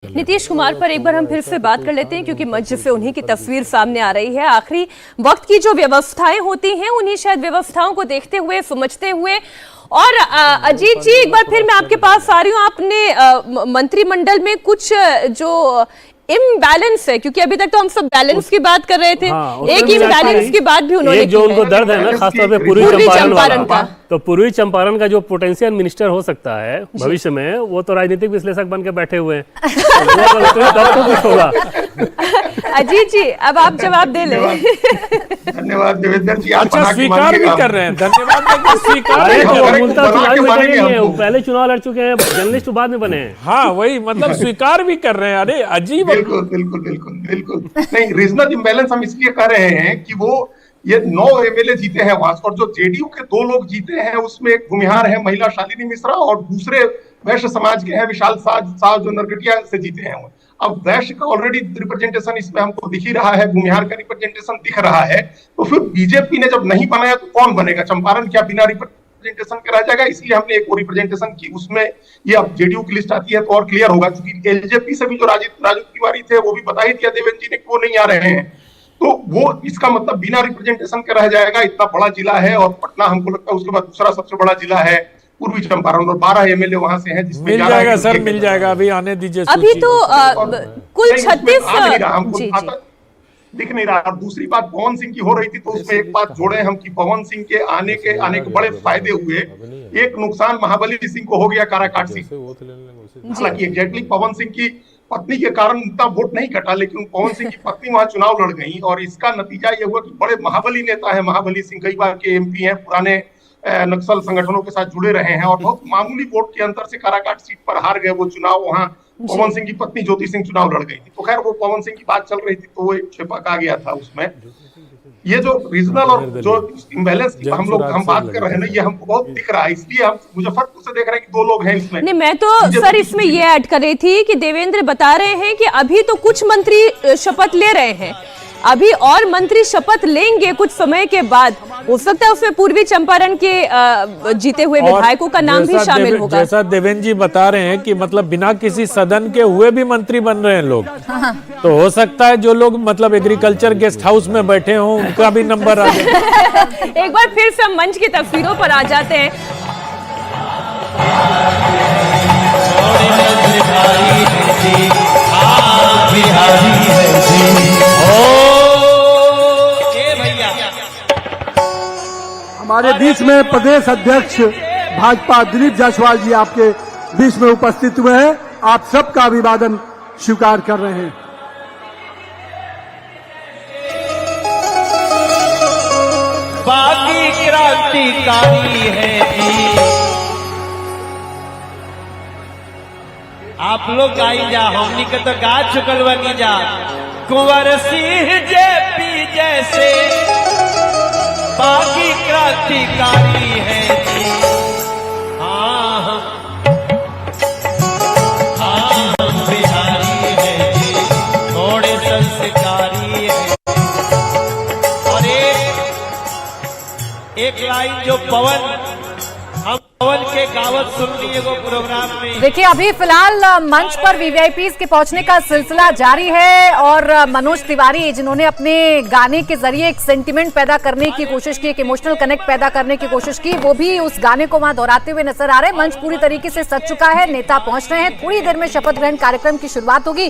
नीतीश कुमार पर एक बार हम फिर से बात कर लेते हैं क्योंकि मंच से उन्हीं की तस्वीर सामने आ रही है। आखिरी वक्त की जो व्यवस्थाएं होती हैं उन्हीं शायद व्यवस्थाओं को देखते हुए समझते हुए और अजीत जी एक बार फिर मैं आपके पास आ रही हूँ। आपने मंत्रिमंडल में कुछ जो इम्बैलेंस है, क्योंकि अभी तक तो हम सब बैलेंस की बात कर रहे थे, एक इम्बैलेंस की बात भी उन्होंने जो उनको दर्द है ना खासतौर पे पूर्वी चंपारण का, तो पूर्वी चंपारण का जो पोटेंशियल मिनिस्टर हो सकता है भविष्य में, वो तो राजनीतिक विश्लेषक बन के बैठे हुए हैं। तो कुछ होगा। अजीत जी अब आप जवाब दे ले। धन्यवाद देवेंद्र जी। अच्छा स्वीकार भी कर रहे हैं, धन्यवाद स्वीकार। पहले चुनाव लड़ चुके हैं, जर्नलिस्ट बाद में बने हैं। हाँ वही मतलब स्वीकार भी कर रहे हैं। अरे अजीब। बिल्कुल बिल्कुल बिल्कुल बिल्कुल नहीं, रीजनल इम्बैलेंस हम इसलिए कह रहे हैं कि वो ये 9 एमएलए जीते हैं वहां, और जो जेडीयू के 2 लोग जीते हैं उसमें एक भूमिहार है महिला शालिनी मिश्रा और दूसरे वैश्य समाज के हैं विशाल साह जो नरकटिया से जीते हैं। अब वैश्य का ऑलरेडी रिप्रेजेंटेशन इसमें हमको दिख ही रहा है, भूमिहार का रिप्रेजेंटेशन दिख रहा है, तो फिर बीजेपी ने जब नहीं बनाया तो कौन बनेगा? चंपारण क्या बिना रिप्रेजेंटेशन के रह जाएगा? इसलिए हमने एक रिप्रेजेंटेशन की, उसमें ये अब जेडीयू की लिस्ट आती है तो और क्लियर होगा, क्योंकि एलजेपी से भी जो राजू तिवारी थे वो भी बता ही दिया देवेंद्र जी ने कि वो नहीं आ रहे हैं, तो वो इसका मतलब बिना रिप्रेजेंटेशन के रह जाएगा। इतना बड़ा जिला है और पटना हमको लगता है उसके बाद दूसरा सबसे बड़ा जिला है पूर्वी चंपारण, और 12 एमएलए वहां से हैं, जिसमें मिल जाएगा सर, मिल जाएगा। अभी आने दीजिए। अभी तो कुल 36 दिख नहीं रहा। दूसरी बात पवन सिंह की हो रही थी तो उसमें एक बात जोड़े हम कि पवन सिंह के आने के बड़े फायदे हुए। एक नुकसान महाबली सिंह को हो गया काराकाट सीट, हालांकि एग्जैक्टली पवन सिंह की पत्नी के कारण इतना वोट नहीं कटा, लेकिन पवन सिंह की पत्नी वहां चुनाव लड़ गई और इसका नतीजा यह हुआ कि बड़े महाबली नेता है महाबली सिंह, कई बार के एमपी हैं, पुराने नक्सल संगठनों के साथ जुड़े रहे हैं और बहुत मामूली वोट के अंतर से काराकाट सीट पर हार गए वो चुनाव। वहां पवन सिंह की पत्नी ज्योति सिंह चुनाव लड़ गई थी, तो खैर वो पवन सिंह की बात चल रही थी तो वो एक छिपक आ गया था उसमें। ये जो रीजनल और जो इम्बैलेंस की हम बात कर रहे हैं ना, ये हमको बहुत दिख रहा है, इसलिए हम मुजफ्फरपुर से देख रहे हैं कि 2 लोग हैं इसमें। नहीं, मैं तो सर इसमें ये ऐड कर रही थी कि देवेंद्र बता रहे हैं कि अभी तो कुछ मंत्री शपथ ले रहे हैं, अभी और मंत्री शपथ लेंगे कुछ समय के बाद, हो सकता है उसमें पूर्वी चंपारण के जीते हुए विधायकों का नाम भी शामिल होगा। जैसा देवेंद्र जी बता रहे हैं कि मतलब बिना किसी सदन के हुए भी मंत्री बन रहे हैं लोग, तो हो सकता है जो लोग मतलब एग्रीकल्चर गेस्ट हाउस में बैठे हों उनका भी नंबर आ जाए। एक बार फिर से मंच की तस्वीरों पर आ जाते हैं। हमारे बीच में प्रदेश अध्यक्ष भाजपा दिलीप जायसवाल जी आपके बीच में उपस्थित हुए हैं, आप सबका अभिवादन स्वीकार कर रहे हैं। बाकी क्रांतिकारी है आप लोग गाई जा, हमनी के तो गा चुकल बनी जा। कुंवर सिंह जेपी जैसे बाकी क्रांतिकारी है जी। हाँ हम बिहारी है जी, थोड़े संस्कारी है। और एक लाइन जो हम पवन के गावत सुननी है वो प्रोग्राम में। देखिए अभी फिलहाल मंच पर वीवीआईपीज के पहुंचने का सिलसिला जारी है और मनोज तिवारी जिन्होंने अपने गाने के जरिए एक सेंटिमेंट पैदा करने की कोशिश की, एक इमोशनल कनेक्ट पैदा करने की कोशिश की, वो भी उस गाने को वहां दोहराते हुए नजर आ रहे हैं। मंच पूरी तरीके से सज चुका है, नेता पहुंच रहे हैं, थोड़ी देर में शपथ ग्रहण कार्यक्रम की शुरुआत होगी।